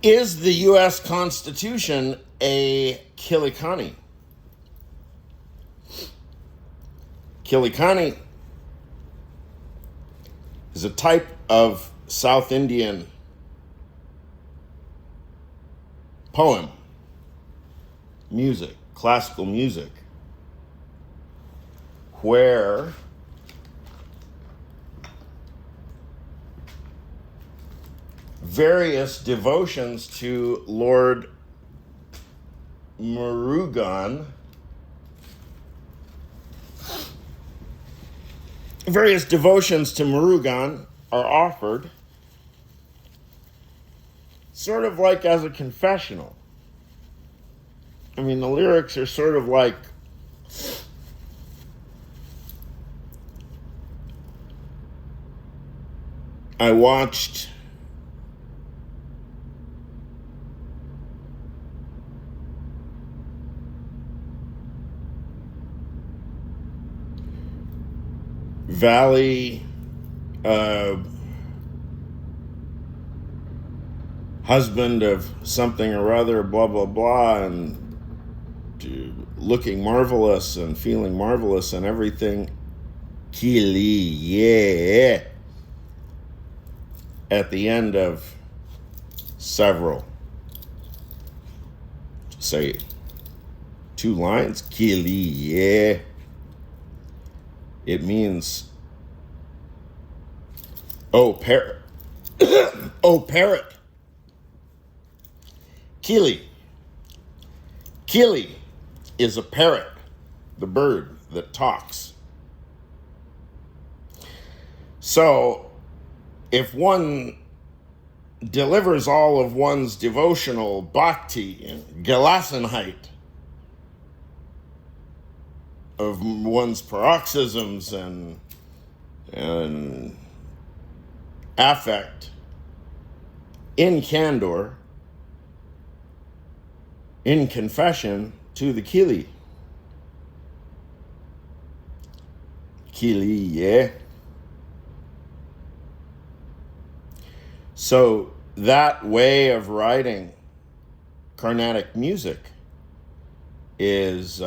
Is the U.S. Constitution a Kilikani? Kilikani is a type of South Indian poem, music, classical music, where various devotions to Lord Murugan, are offered sort of like as a confessional. I mean, the lyrics are sort of like, I watched Valley husband of something or other, blah, blah, blah, and looking marvelous and feeling marvelous and everything. Kili, yeah. At the end of several, say, 2 lines, Kili, yeah. It means, oh, parrot. Oh, parrot. Kili. Kili is a parrot, the bird that talks. So, if one delivers all of one's devotional bhakti and gelassenheit of one's paroxysms and affect in candor, in confession to the Kili. Kili, yeah. So that way of writing Carnatic music is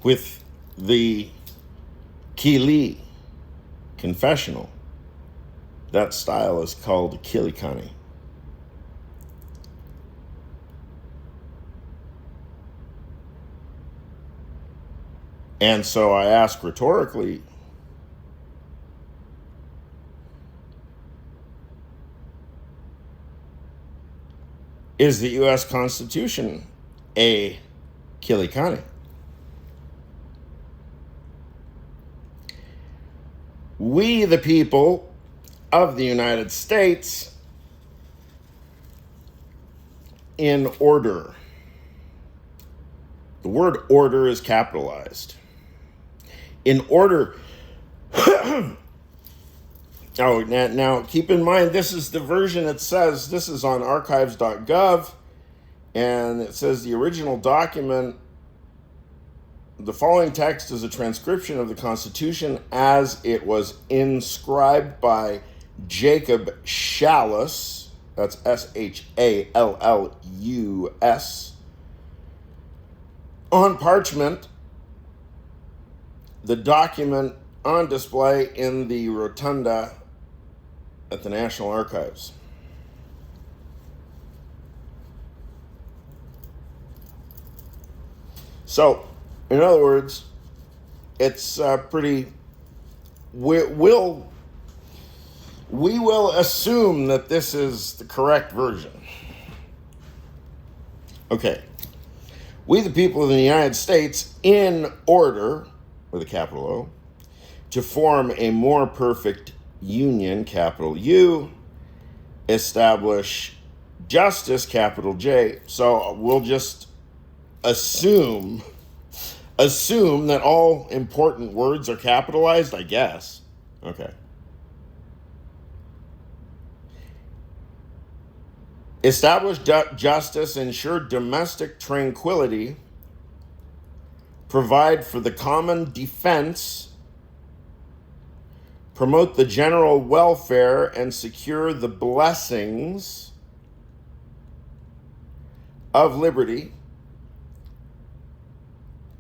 with the Kili confessional. That style is called Kilikani. And so I ask rhetorically, is the U.S. Constitution a Kilikani? We, the people of the United States, in order. The word order is capitalized. In order. Oh, now keep in mind, this is the version it says, this is on archives.gov, and it says the original document, the following text is a transcription of the Constitution as it was inscribed by Jacob Shallus, that's Shallus, on parchment, the document on display in the rotunda at the National Archives. So, in other words, it's pretty. We will assume that this is the correct version. Okay. We, the people of the United States, in order, with a capital O, to form a more perfect union, capital U, establish justice, capital J. So we'll just assume that all important words are capitalized, I guess. Okay. Establish justice, ensure domestic tranquility, provide for the common defense, promote the general welfare, and secure the blessings of liberty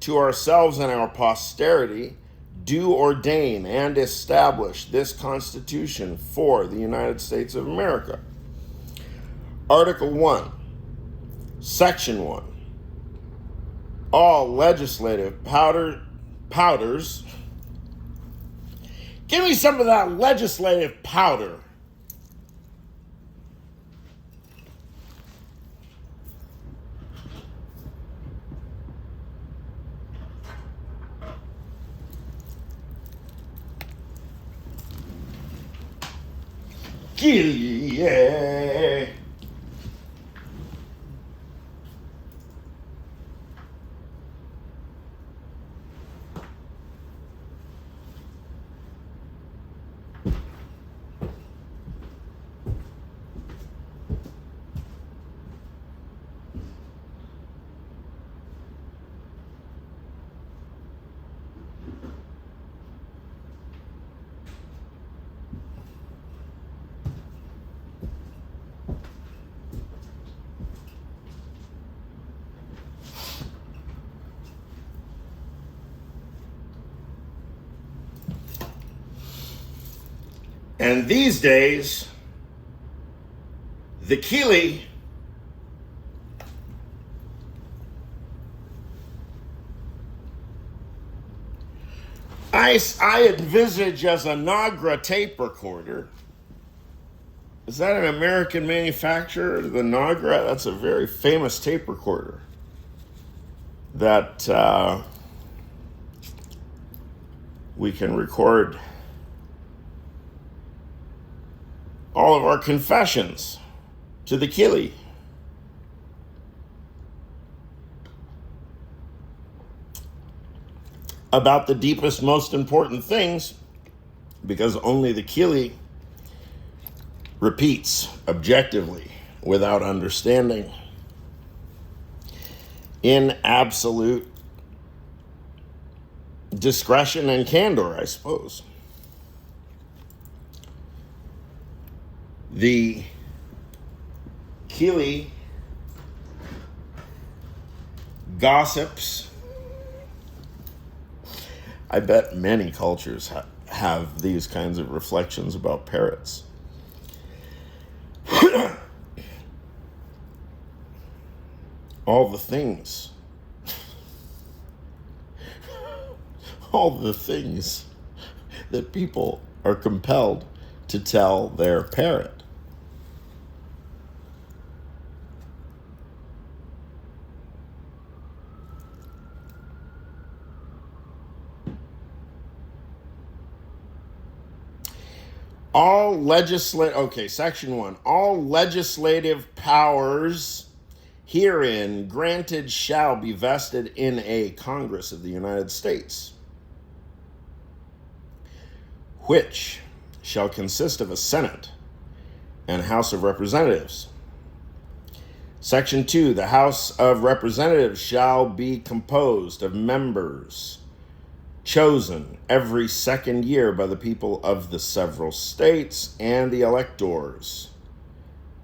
to ourselves and our posterity, do ordain and establish this Constitution for the United States of America. Article 1, Section 1. All legislative powders. Give me some of that legislative powder. Yeah. And these days, the Keeley I envisage as a Nagra tape recorder. Is that an American manufacturer? The Nagra? That's a very famous tape recorder that we can record all of our confessions to the Keeley. About the deepest, most important things, because only the Keeley repeats objectively without understanding in absolute discretion and candor, I suppose. The Keeley gossips. I bet many cultures have these kinds of reflections about parrots. All the things that people are compelled to tell their parrot. Section 1. All legislative powers herein granted shall be vested in a Congress of the United States, which shall consist of a Senate and House of Representatives. Section 2. The House of Representatives shall be composed of members chosen every second year by the people of the several states, and the electors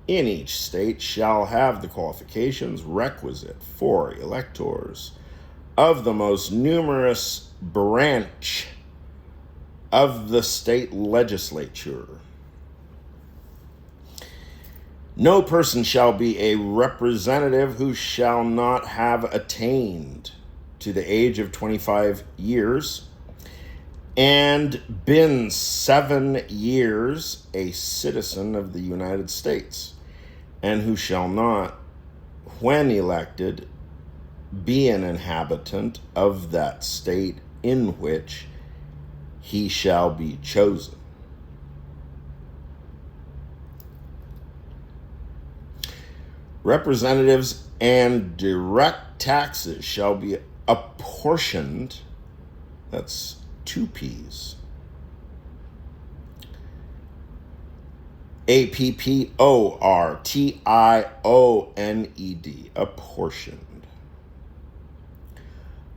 in each state shall have the qualifications requisite for electors of the most numerous branch of the state legislature. No person shall be a representative who shall not have attained to the age of 25 years and been 7 years a citizen of the United States, and who shall not, when elected, be an inhabitant of that state in which he shall be chosen. Representatives and direct taxes shall be apportioned, that's 2 P's, apportioned, apportioned,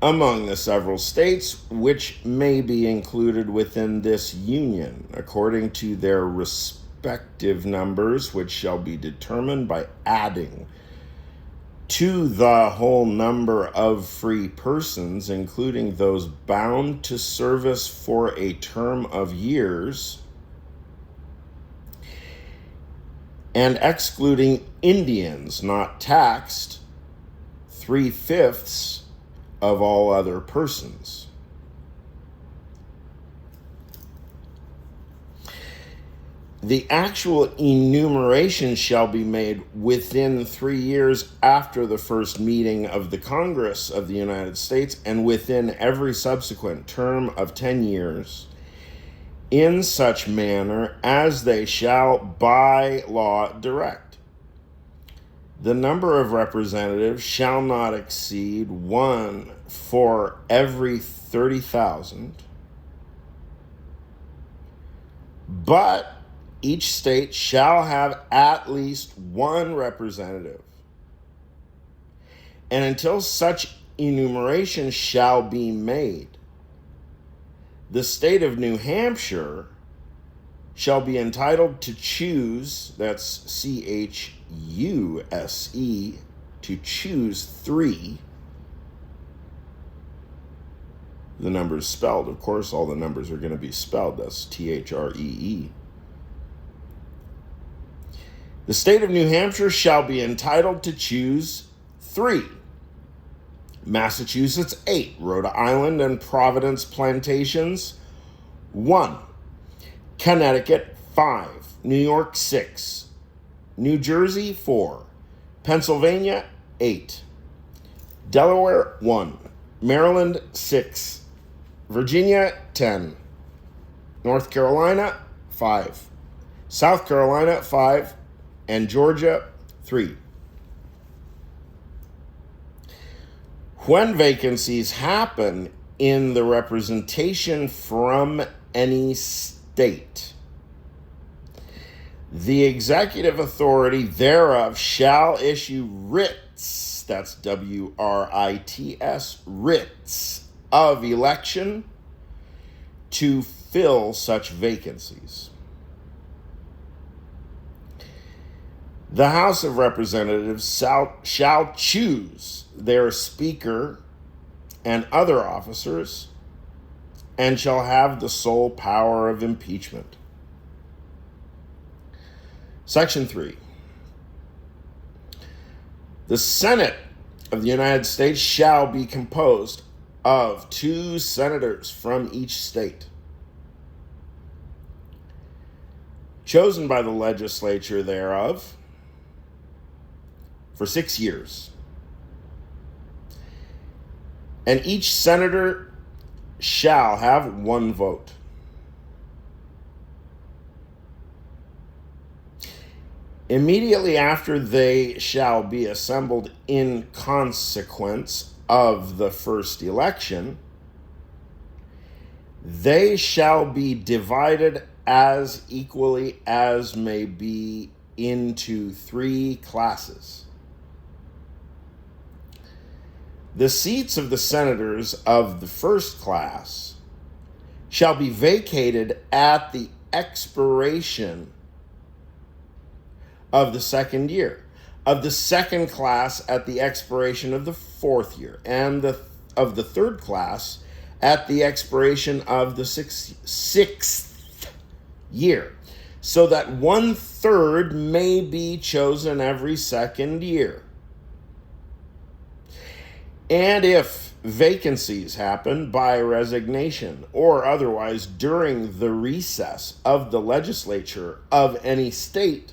among the several states which may be included within this union, according to their respective numbers, which shall be determined by adding to the whole number of free persons, including those bound to service for a term of years, and excluding Indians not taxed, 3/5 of all other persons. The actual enumeration shall be made within 3 years after the first meeting of the Congress of the United States, and within every subsequent term of 10 years, in such manner as they shall by law direct. The number of representatives shall not exceed 1 for every 30,000, but each state shall have at least 1 representative. And until such enumeration shall be made, the state of New Hampshire shall be entitled to choose, that's CHUSE, to choose 3. The numbers spelled, of course, all the numbers are going to be spelled. That's THREE. The state of New Hampshire shall be entitled to choose 3. Massachusetts, 8. Rhode Island and Providence plantations, 1. Connecticut, 5. New York, 6. New Jersey, 4. Pennsylvania, 8. Delaware, 1. Maryland, 6. Virginia, 10. North Carolina, 5. South Carolina, 5. And Georgia, 3. When vacancies happen in the representation from any state, the executive authority thereof shall issue writs, that's WRITS, writs of election to fill such vacancies. The House of Representatives shall choose their Speaker and other officers, and shall have the sole power of impeachment. Section 3. The Senate of the United States shall be composed of 2 senators from each state, chosen by the legislature thereof, for 6 years. And each senator shall have 1 vote. Immediately after they shall be assembled in consequence of the first election, they shall be divided as equally as may be into 3 classes. The seats of the senators of the first class shall be vacated at the expiration of the second year, of the second class at the expiration of the 4th year, and of the third class at the expiration of the sixth year, so that 1/3 may be chosen every second year. And if vacancies happen by resignation or otherwise during the recess of the legislature of any state,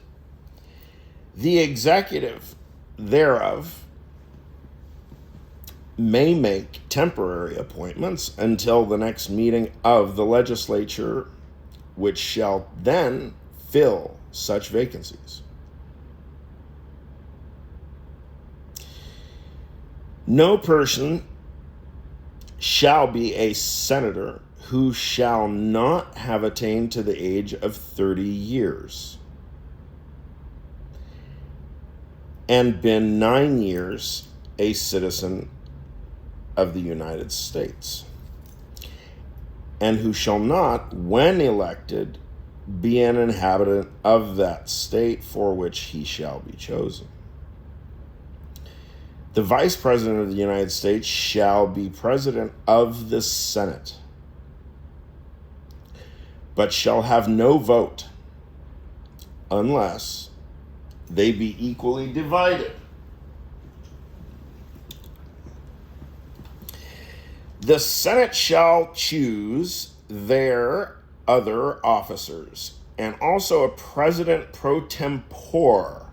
the executive thereof may make temporary appointments until the next meeting of the legislature, which shall then fill such vacancies. No person shall be a senator who shall not have attained to the age of 30 years and been 9 years a citizen of the United States, and who shall not, when elected, be an inhabitant of that state for which he shall be chosen. The Vice President of the United States shall be President of the Senate, but shall have no vote unless they be equally divided. The Senate shall choose their other officers, and also a president pro tempore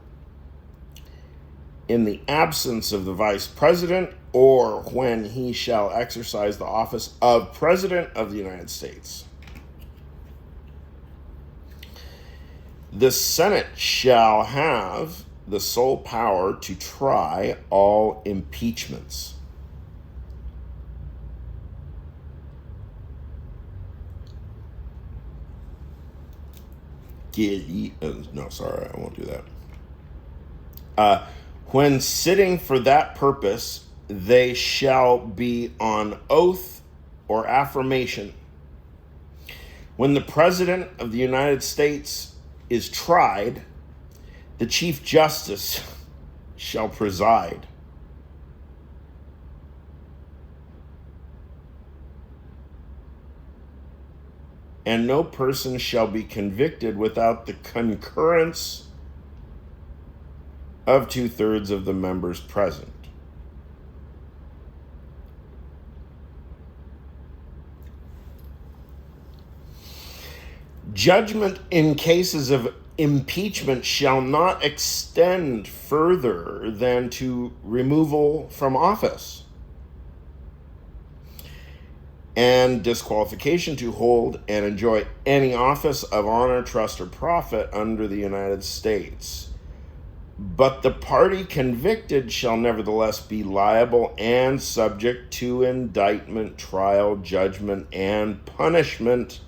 in the absence of the vice president, or when he shall exercise the office of President of the United States. The Senate shall have the sole power to try all impeachments. No, sorry, I won't do that. When sitting for that purpose, they shall be on oath or affirmation. When the President of the United States is tried, the Chief Justice shall preside. And no person shall be convicted without the concurrence of 2/3 of the members present. Judgment in cases of impeachment shall not extend further than to removal from office and disqualification to hold and enjoy any office of honor, trust, or profit under the United States. But the party convicted shall nevertheless be liable and subject to indictment, trial, judgment, and punishment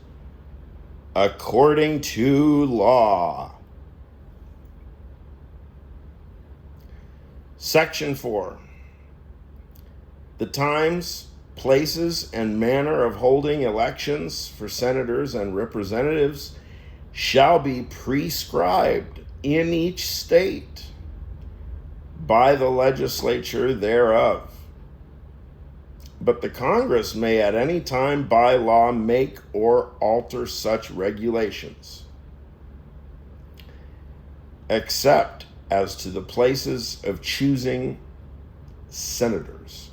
according to law. Section 4. The times, places, and manner of holding elections for senators and representatives shall be prescribed in each state by the legislature thereof. But the Congress may at any time by law make or alter such regulations, except as to the places of choosing senators.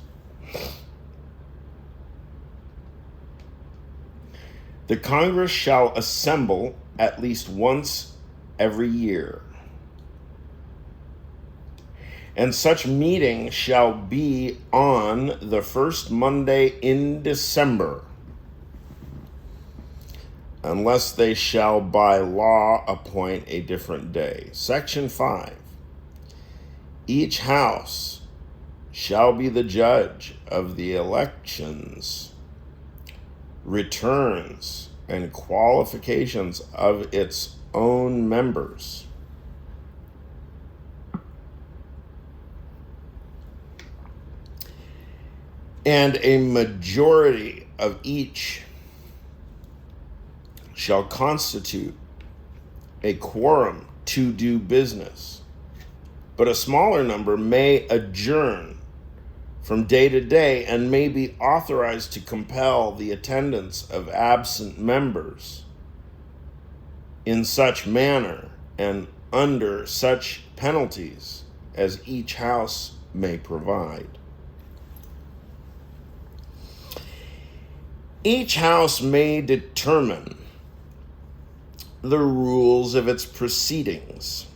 The Congress shall assemble at least once every year, and such meeting shall be on the first Monday in December, unless they shall by law appoint a different day. Section 5. Each house shall be the judge of the elections, returns, and qualifications of its own members. And a majority of each shall constitute a quorum to do business, but a smaller number may adjourn from day to day and may be authorized to compel the attendance of absent members in such manner and under such penalties as each house may provide. Each house may determine the rules of its proceedings,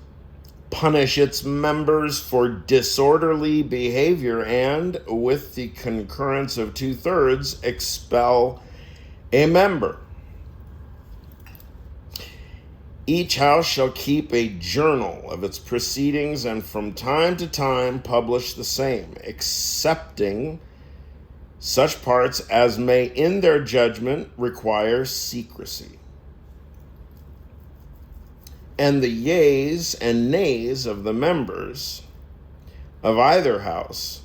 punish its members for disorderly behavior, and, with the concurrence of 2/3, expel a member. Each house shall keep a journal of its proceedings and from time to time publish the same, excepting such parts as may in their judgment require secrecy. And the yeas and nays of the members of either house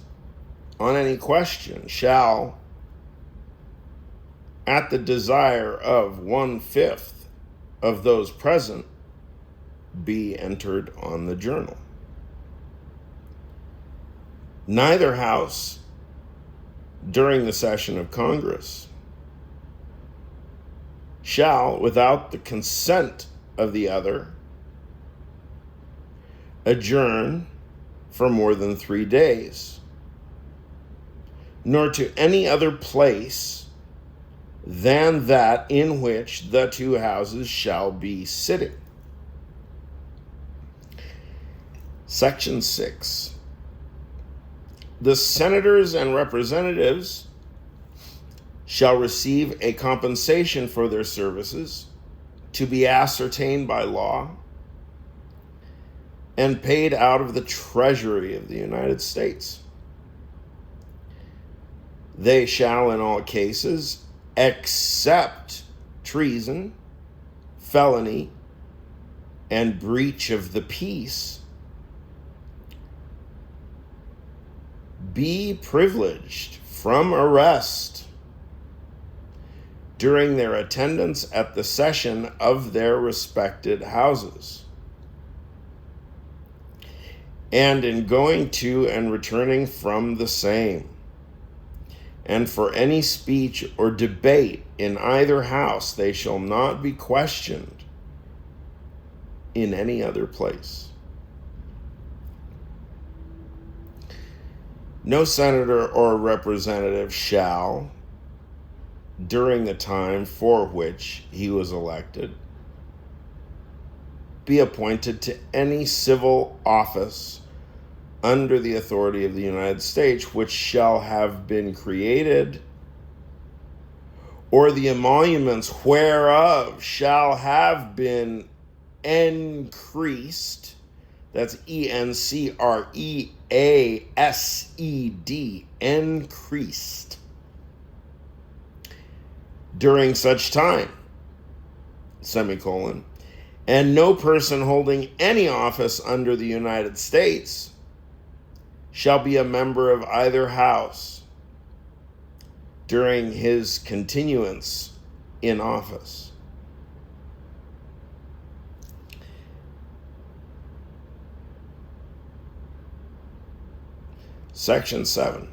on any question shall, at the desire of 1/5 of those present, be entered on the journal. Neither house during the session of Congress shall, without the consent of the other, adjourn for more than 3 days, nor to any other place than that in which the two houses shall be sitting. Section 6. The senators and representatives shall receive a compensation for their services to be ascertained by law and paid out of the Treasury of the United States. They shall, in all cases, except treason, felony, and breach of the peace, be privileged from arrest during their attendance at the session of their respected houses, and in going to and returning from the same, and for any speech or debate in either house they shall not be questioned in any other place. No senator or representative shall, during the time for which he was elected, be appointed to any civil office under the authority of the United States, which shall have been created, or the emoluments whereof shall have been increased. That's ENCREASED, increased, during such time, semicolon, and no person holding any office under the United States shall be a member of either house during his continuance in office. Section 7.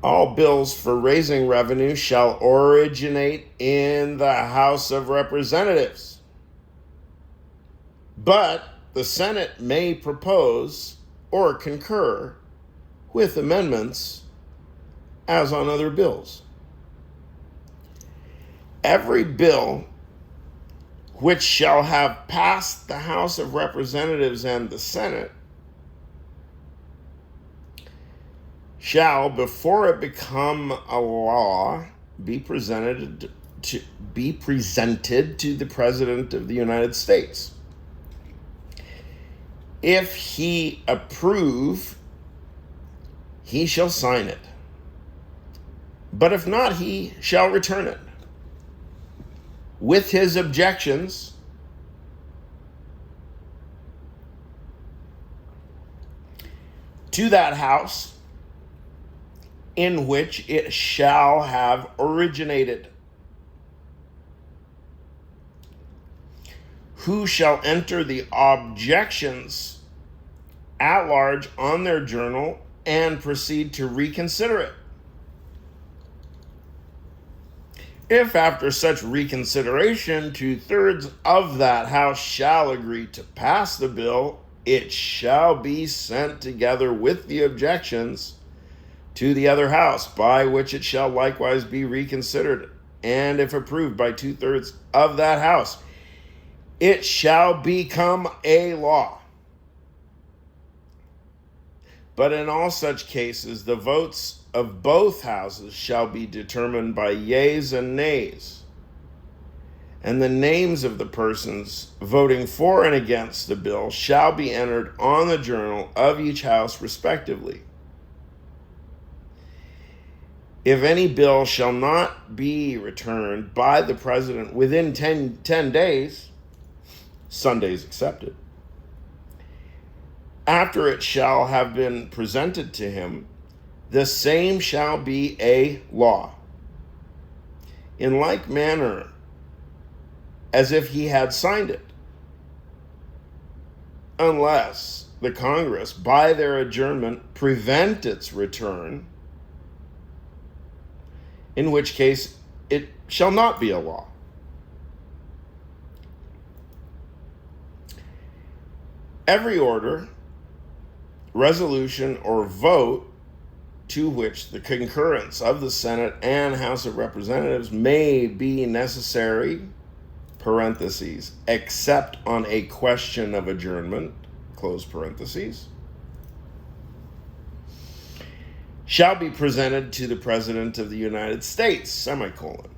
All bills for raising revenue shall originate in the House of Representatives, but the Senate may propose or concur with amendments as on other bills. Every bill which shall have passed the House of Representatives and the Senate shall, before it become a law, be presented to the President of the United States. If he approve, he shall sign it. But if not, he shall return it with his objections to that house in which it shall have originated, who shall enter the objections at large on their journal and proceed to reconsider it. If after such reconsideration 2/3 of that house shall agree to pass the bill, it shall be sent together with the objections to the other house, by which it shall likewise be reconsidered. And if approved by 2/3 of that house, it shall become a law. But in all such cases, the votes of both houses shall be determined by yeas and nays, and the names of the persons voting for and against the bill shall be entered on the journal of each house respectively. If any bill shall not be returned by the President within 10 days, Sundays excepted, after it shall have been presented to him, the same shall be a law, in like manner as if he had signed it. unless the Congress, by their adjournment, prevent its return, in which case it shall not be a law. Every order, resolution, or vote to which the concurrence of the Senate and House of Representatives may be necessary, parentheses, except on a question of adjournment, close parentheses, shall be presented to the President of the United States, semicolon.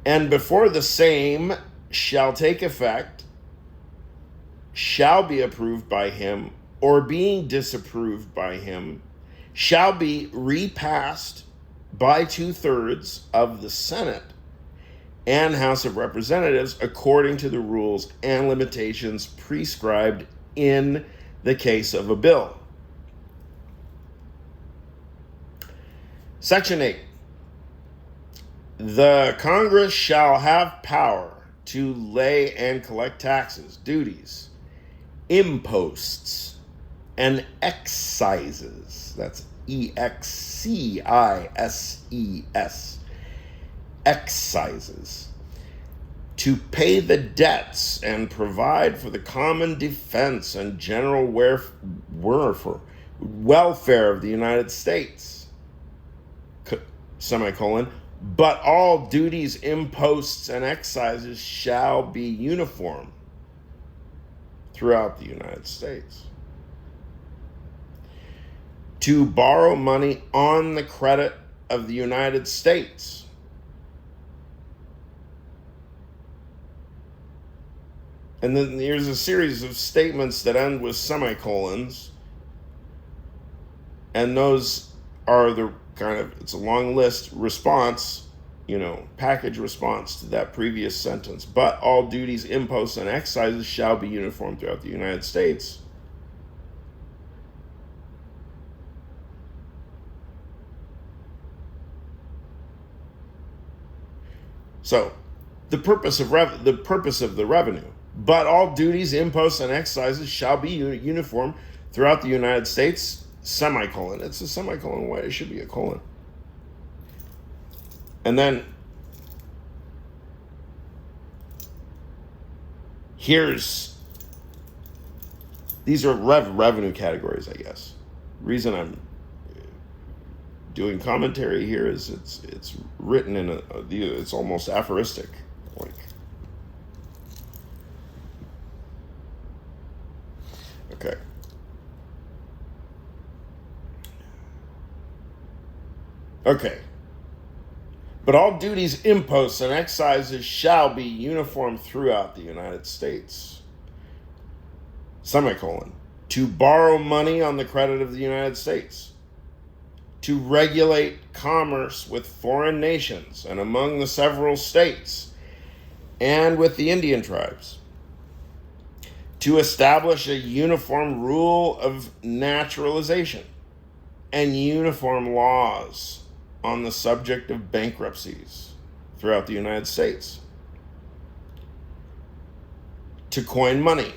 And before the same shall take effect, shall be approved by him, or being disapproved by him, shall be repassed by 2/3 of the Senate and House of Representatives according to the rules and limitations prescribed in the case of a bill. Section 8. The Congress shall have power to lay and collect taxes, duties, imposts, and excises. That's EXCISES. Excises. To pay the debts and provide for the common defense and general welfare of the United States. Semicolon. But all duties, imposts, and excises shall be uniform throughout the United States. To borrow money on the credit of the United States. And then there's a series of statements that end with semicolons. And those are the it's a long list response, package response to that previous sentence. But all duties, imposts, and excises shall be uniform throughout the United States. So, the purpose of the revenue. But all duties, imposts, and excises shall be uniform throughout the United States. Semicolon. It's a semicolon. Why it should be a colon. And then these are revenue categories, I guess. Reason I'm doing commentary here is it's written in it's almost aphoristic, like. Okay. Okay. But all duties, imposts, and excises shall be uniform throughout the United States. Semicolon. To borrow money on the credit of the United States. To regulate commerce with foreign nations and among the several states and with the Indian tribes. To establish a uniform rule of naturalization and uniform laws on the subject of bankruptcies throughout the United States. To coin money,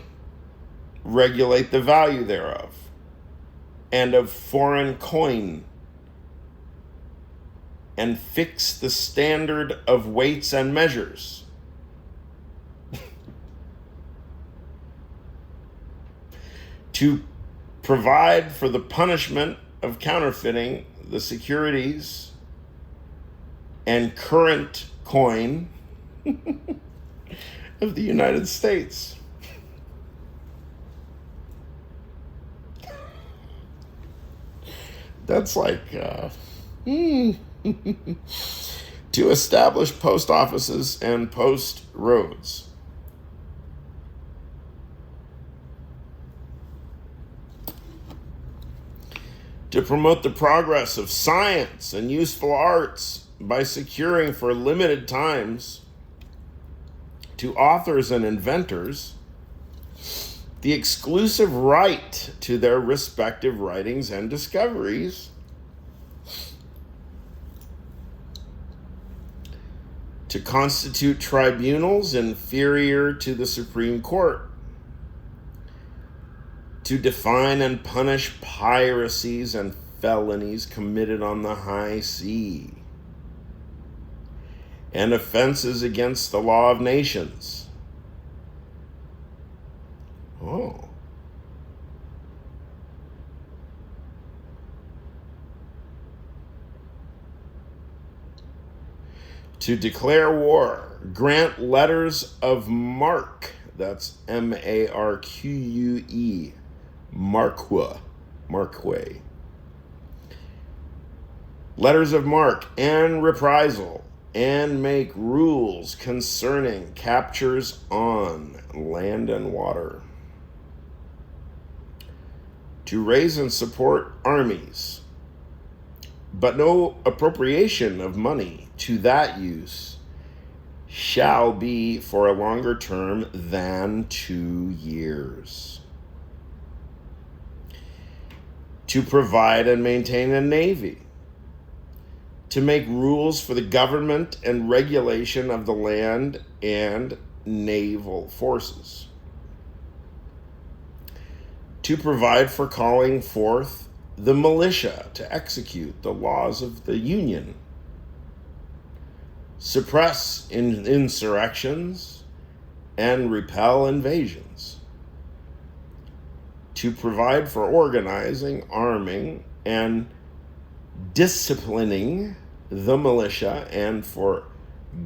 regulate the value thereof, and of foreign coin, and fix the standard of weights and measures. To provide for the punishment of counterfeiting the securities and current coin of the United States. That's like, to establish post offices and post roads. To promote the progress of science and useful arts by securing for limited times to authors and inventors the exclusive right to their respective writings and discoveries, to constitute tribunals inferior to the Supreme Court, to define and punish piracies and felonies committed on the high sea, and offenses against the law of nations. Oh. To declare war, grant letters of marque, that's M-A-R-Q-U-E, marque, letters of marque and reprisal, and make rules concerning captures on land and water. To raise and support armies, but no appropriation of money to that use shall be for a longer term than 2 years. To provide and maintain a navy, to make rules for the government and regulation of the land and naval forces, to provide for calling forth the militia to execute the laws of the Union, suppress insurrections, and repel invasions, to provide for organizing, arming, and disciplining the militia, and for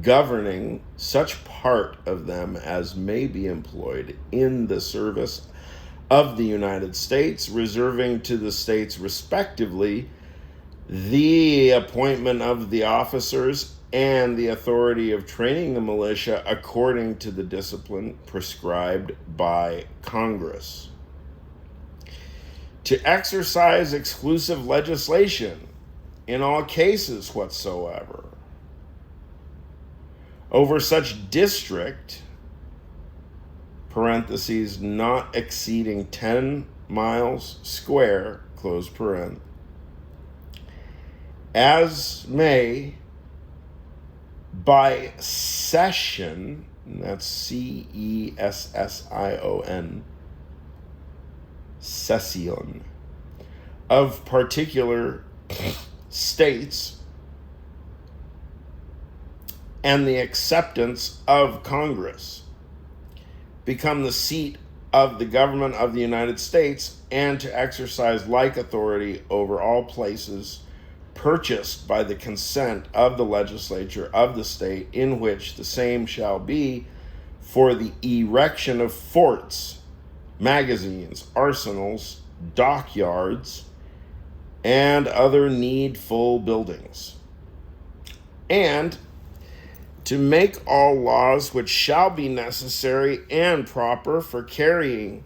governing such part of them as may be employed in the service of the United States, reserving to the states respectively the appointment of the officers and the authority of training the militia according to the discipline prescribed by Congress. To exercise exclusive legislation in all cases whatsoever over such district, parentheses, not exceeding 10 miles square, close paren, as may by cession, that's C-E-S-S-I-O-N, cession, of particular states and the acceptance of Congress, become the seat of the government of the United States, and to exercise like authority over all places purchased by the consent of the legislature of the state in which the same shall be, for the erection of forts, magazines, arsenals, dockyards, and other needful buildings, and to make all laws which shall be necessary and proper for carrying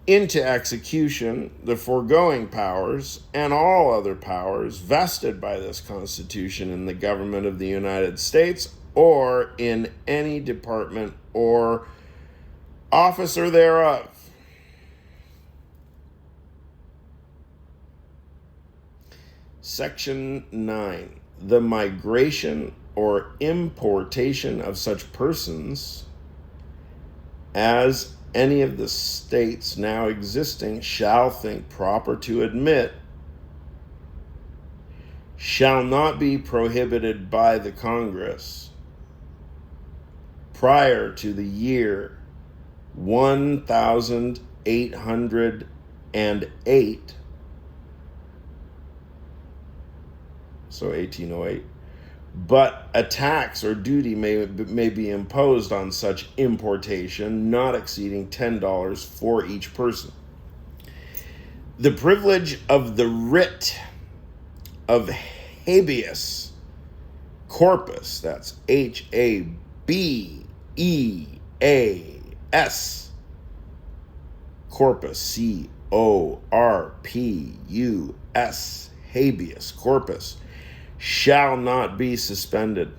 into execution the foregoing powers and all other powers vested by this Constitution in the government of the United States, or in any department or officer thereof. Section 9. The migration or importation of such persons as any of the states now existing shall think proper to admit shall not be prohibited by the Congress prior to the year 1808, so 1808, but a tax or duty may be imposed on such importation not exceeding $10 for each person. The privilege of the writ of habeas corpus, that's H-A-B-E-A-S, corpus, C-O-R-P-U-S, habeas corpus, shall not be suspended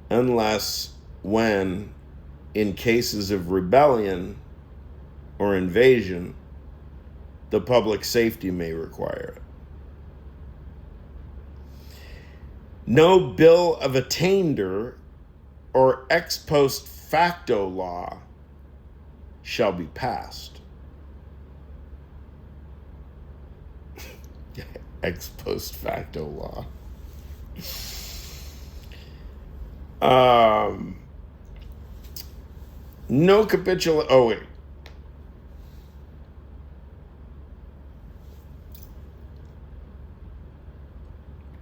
unless when, in cases of rebellion or invasion, the public safety may require it. No bill of attainder or ex post facto law shall be passed. Ex post facto law. No capitulation. Oh, wait.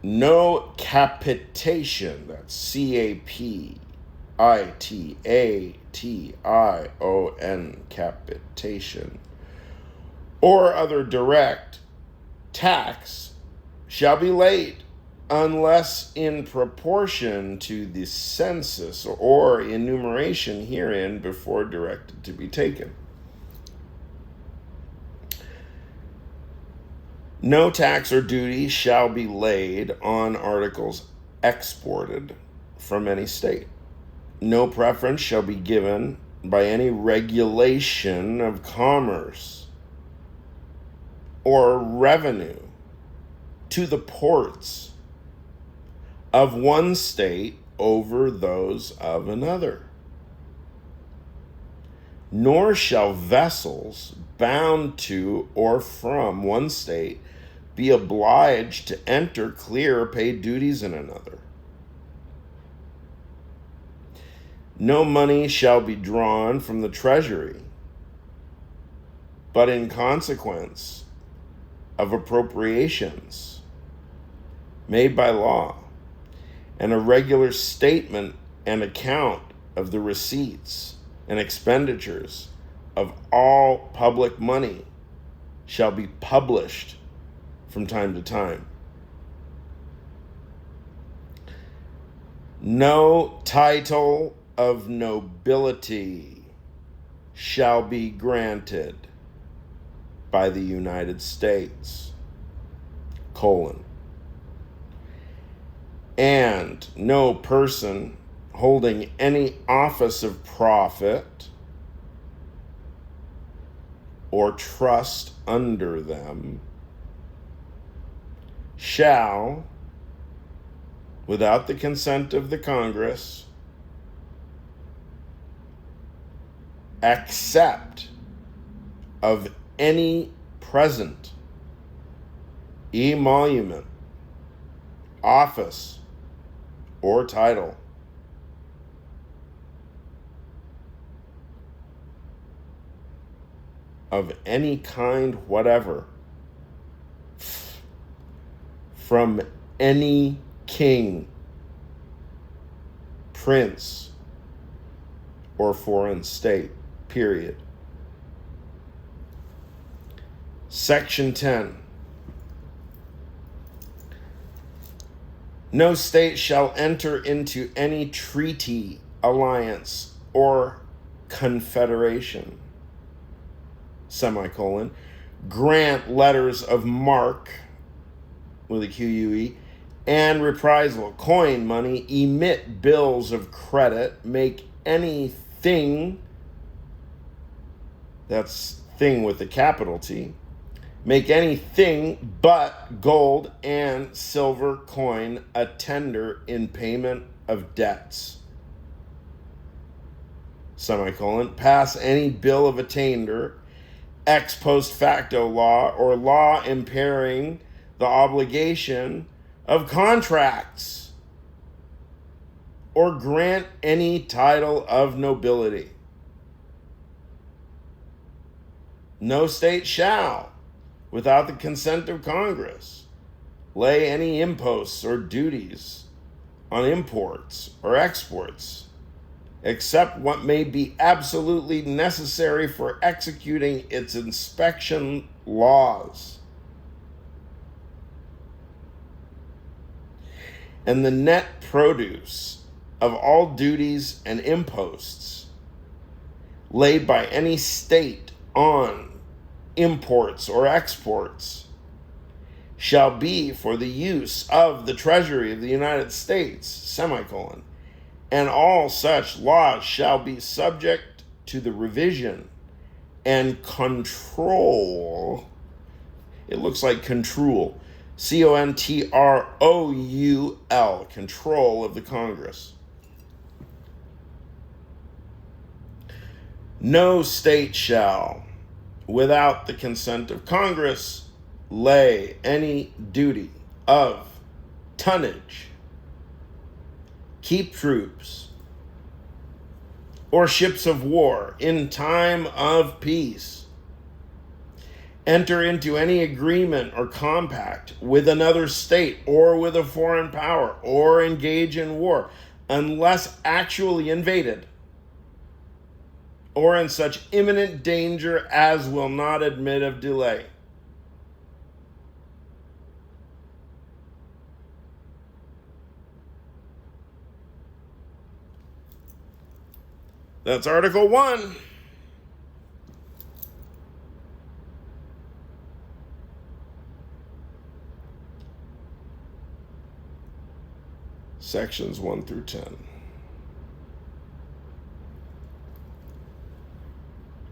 No capitation. That's CAPITATION, capitation, or other direct tax shall be laid unless in proportion to the census or enumeration herein before directed to be taken. No tax or duty shall be laid on articles exported from any state. No preference shall be given by any regulation of commerce or revenue to the ports of one state over those of another. Nor shall vessels bound to or from one state be obliged to enter, clear, or pay duties in another. No money shall be drawn from the treasury, but in consequence of appropriations made by law, and a regular statement and account of the receipts and expenditures of all public money shall be published from time to time. No title of nobility shall be granted by the United States, and no person holding any office of profit or trust under them shall, without the consent of the Congress, accept of any present, emolument, office, or title of any kind whatever from any king, prince, or foreign state, period. Section 10. No state shall enter into any treaty, alliance, or confederation, grant letters of marque, with a QUE, and reprisal, coin money, emit bills of credit, make anything, that's thing with a capital T, make anything but gold and silver coin a tender in payment of debts, pass any bill of attainder, ex post facto law, or law impairing the obligation of contracts, or grant any title of nobility. No state shall, without the consent of Congress, lay any imposts or duties on imports or exports, except what may be absolutely necessary for executing its inspection laws. And the net produce of all duties and imposts laid by any state on imports or exports shall be for the use of the Treasury of the United States, and all such laws shall be subject to the revision and control. It looks like control. CONTROUL, control of the Congress. No state shall, without the consent of Congress, lay any duty of tonnage, keep troops, or ships of war in time of peace, enter into any agreement or compact with another state or with a foreign power, or engage in war, unless actually invaded, or in such imminent danger as will not admit of delay. That's Article 1. Sections 1 through 10.